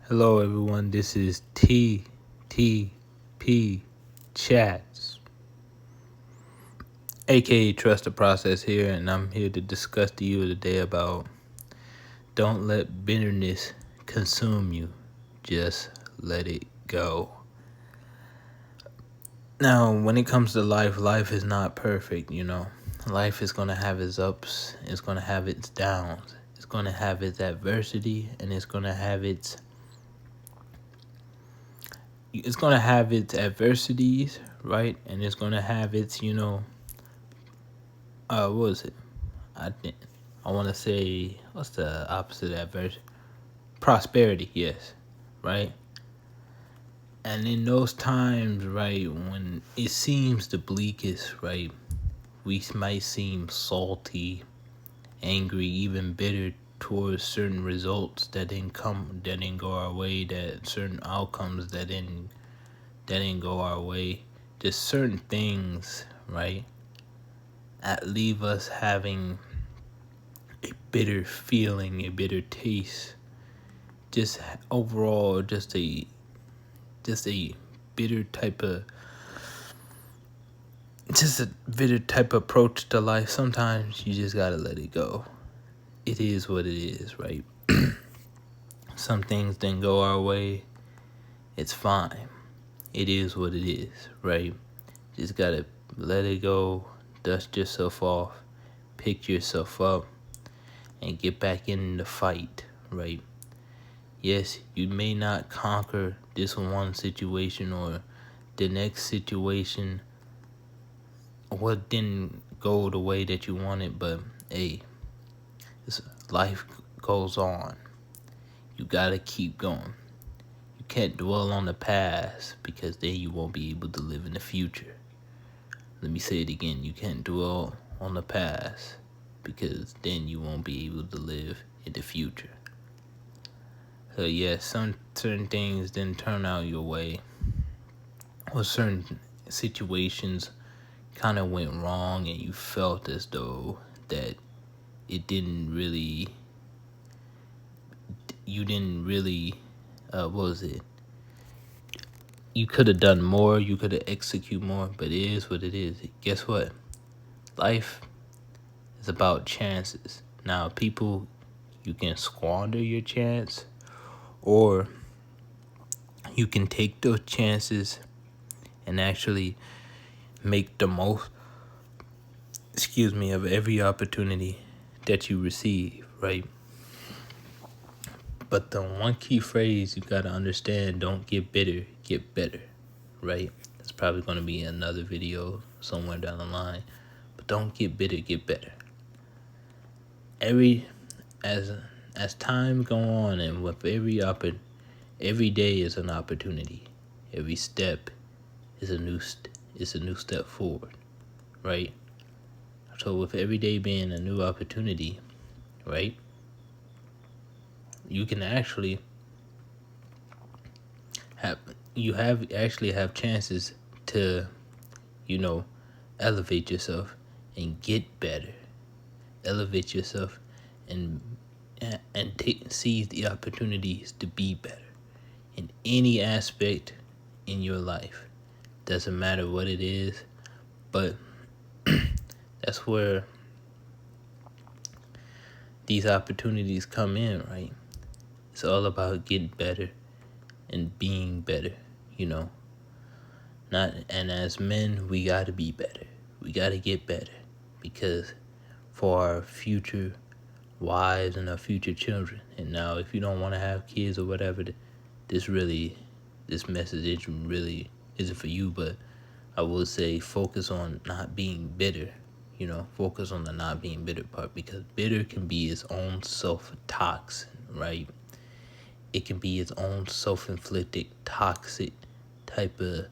Hello, everyone. This is TTP Chats, aka Trust the Process here, and I'm here to discuss to you today about don't let bitterness consume you. Just let it go. Now, when it comes to life is not perfect, Life is going to have its ups, it's going to have its downs, it's going to have its adversity, and it's going to have its adversities, right? And it's gonna have its, what was it? I think I want to say, what's the opposite of adversity? Prosperity, yes, right. And in those times, right, when it seems the bleakest, right, we might seem salty, angry, even bitter towards certain results that didn't go our way, that certain outcomes that didn't go our way, just certain things, right, that leave us having a bitter feeling, a bitter taste, just overall, just a bitter type of, just a bitter type of approach to life. Sometimes you just gotta let it go. It is what it is, right? Some things didn't go our way. It's fine. It is what it is, right? Just gotta let it go, dust yourself off, pick yourself up, and get back in the fight, right? Yes, you may not conquer this one situation or the next situation, what didn't go the way that you wanted, but hey, life goes on. You gotta keep going. You can't dwell on the past because then you won't be able to live in the future. Let me say it again. You can't dwell on the past because then you won't be able to live in the future. So yes, some certain things didn't turn out your way, or certain situations kind of went wrong, and you felt as though that it didn't really, you didn't really, what was it? You could have done more, you could have executed more, but it is what it is. Guess what? Life is about chances. Now, people, you can squander your chance, or you can take those chances and actually make the most, of every opportunity that you receive, right? But the one key phrase you gotta understand: don't get bitter, get better, right? That's probably gonna be another video somewhere down the line. But don't get bitter, get better. Every as time go on, and with every day is an opportunity. Every step is a new step forward, right? So with every day being a new opportunity, right? You can actually have have chances to, you know, elevate yourself and get better. Elevate yourself and seize the opportunities to be better in any aspect in your life. Doesn't matter what it is, but that's where these opportunities come in, right? It's all about getting better and being better, you know. Not and as men, we got to be better. We got to get better because for our future wives and our future children. And now, if you don't want to have kids or whatever, this message really isn't for you. But I will say, focus on not being bitter. Focus on the not being bitter part, because bitter can be its own self toxin, right? It can be its own self-inflicted toxic type of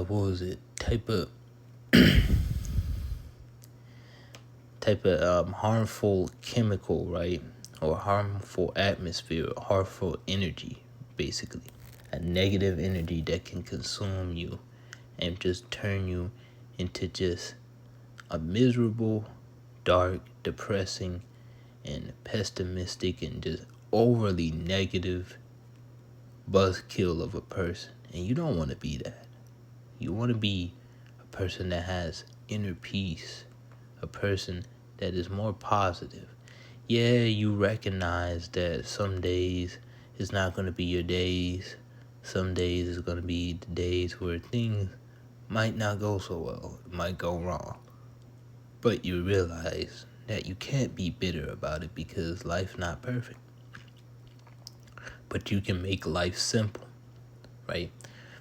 what was it type of harmful chemical, right? Or harmful atmosphere, harmful energy, basically a negative energy that can consume you and just turn you into just a miserable, dark, depressing, and pessimistic, and just overly negative buzzkill of a person. And you don't want to be that. You want to be a person that has inner peace, a person that is more positive. Yeah, you recognize that some days it's not going to be your days. Some days it's going to be the days where things might not go so well, it might go wrong. But you realize that you can't be bitter about it because life's not perfect. But you can make life simple, right?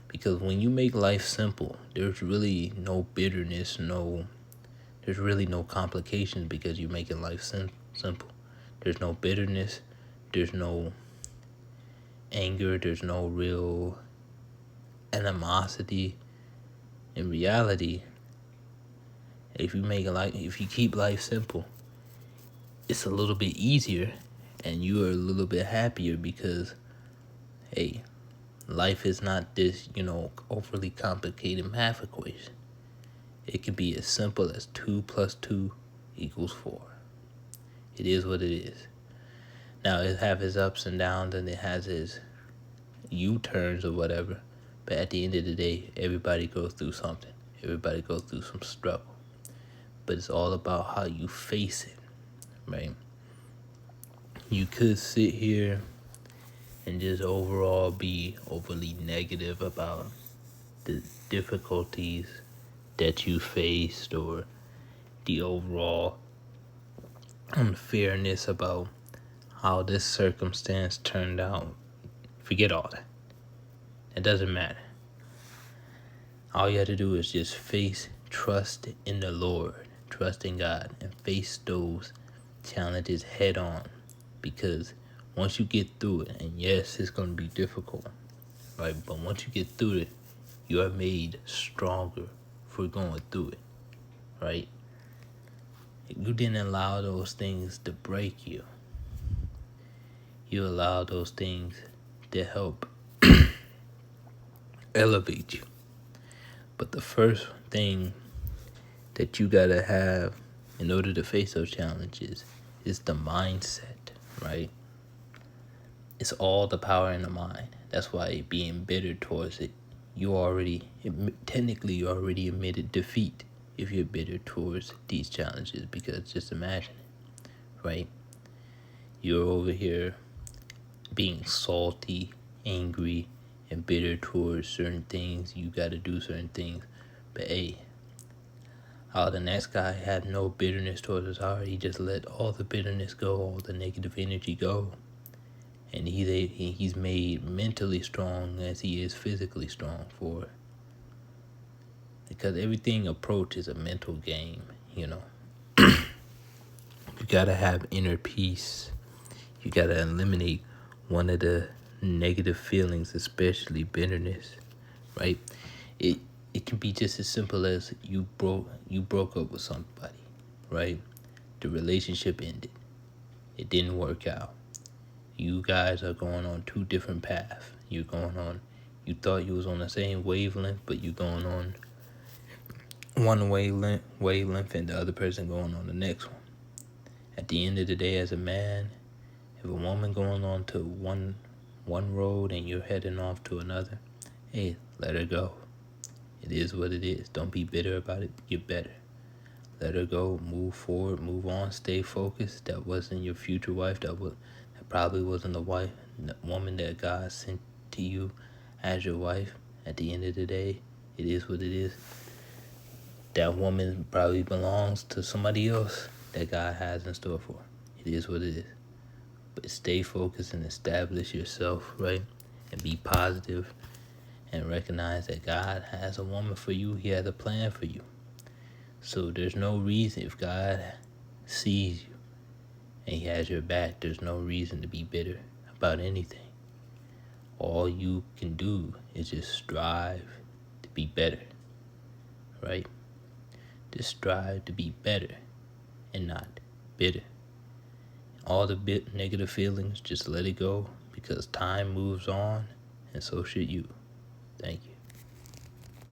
Because when you make life simple, there's really no bitterness, there's really no complications because you're making life simple. There's no bitterness, there's no anger, there's no real animosity. In reality, if you keep life simple, it's a little bit easier and you are a little bit happier because, hey, life is not this, overly complicated math equation. It can be as simple as 2 + 2 = 4. It is what it is. Now, it has its ups and downs and it has its U-turns or whatever. But at the end of the day, everybody goes through something. Everybody goes through some struggle. But it's all about how you face it, right? You could sit here and just overall be overly negative about the difficulties that you faced or the overall unfairness about how this circumstance turned out. Forget all that. It doesn't matter. All you have to do is just trust in the Lord, trust in God, and face those challenges head on. Because once you get through it, and yes, it's going to be difficult, right? But once you get through it, you are made stronger for going through it, right? You didn't allow those things to break you. You allow those things to help elevate you. But the first thing that you gotta have in order to face those challenges is the mindset, right? It's all the power in the mind. That's why being bitter towards it, technically you already admitted defeat if you're bitter towards these challenges, because just imagine it, right? You're over here being salty, angry, and bitter towards certain things. You got to do certain things. But hey, the next guy had no bitterness towards his heart. He just let all the bitterness go, all the negative energy go. And he's made mentally strong as he is physically strong for it. Because everything approach is a mental game, You got to have inner peace. You got to eliminate one of the negative feelings, especially bitterness, right? It can be just as simple as you broke up with somebody, right? The relationship ended. It didn't work out. You guys are going on two different paths. You thought you was on the same wavelength, but you're going on one wavelength and the other person going on the next one. At the end of the day, as a man, if a woman going on to one road and you're heading off to another, hey, let her go. It is what it is. Don't be bitter about it. Get better. Let her go. Move forward. Move on. Stay focused. That wasn't your future wife. That probably wasn't the woman that God sent to you as your wife. At the end of the day, it is what it is. That woman probably belongs to somebody else that God has in store for. It is what it is. But stay focused and establish yourself, right? And be positive and recognize that God has a woman for you. He has a plan for you. So there's no reason, if God sees you and he has your back, there's no reason to be bitter about anything. All you can do is just strive to be better, right? Just strive to be better and not bitter. All the negative feelings, just let it go, because time moves on and so should you.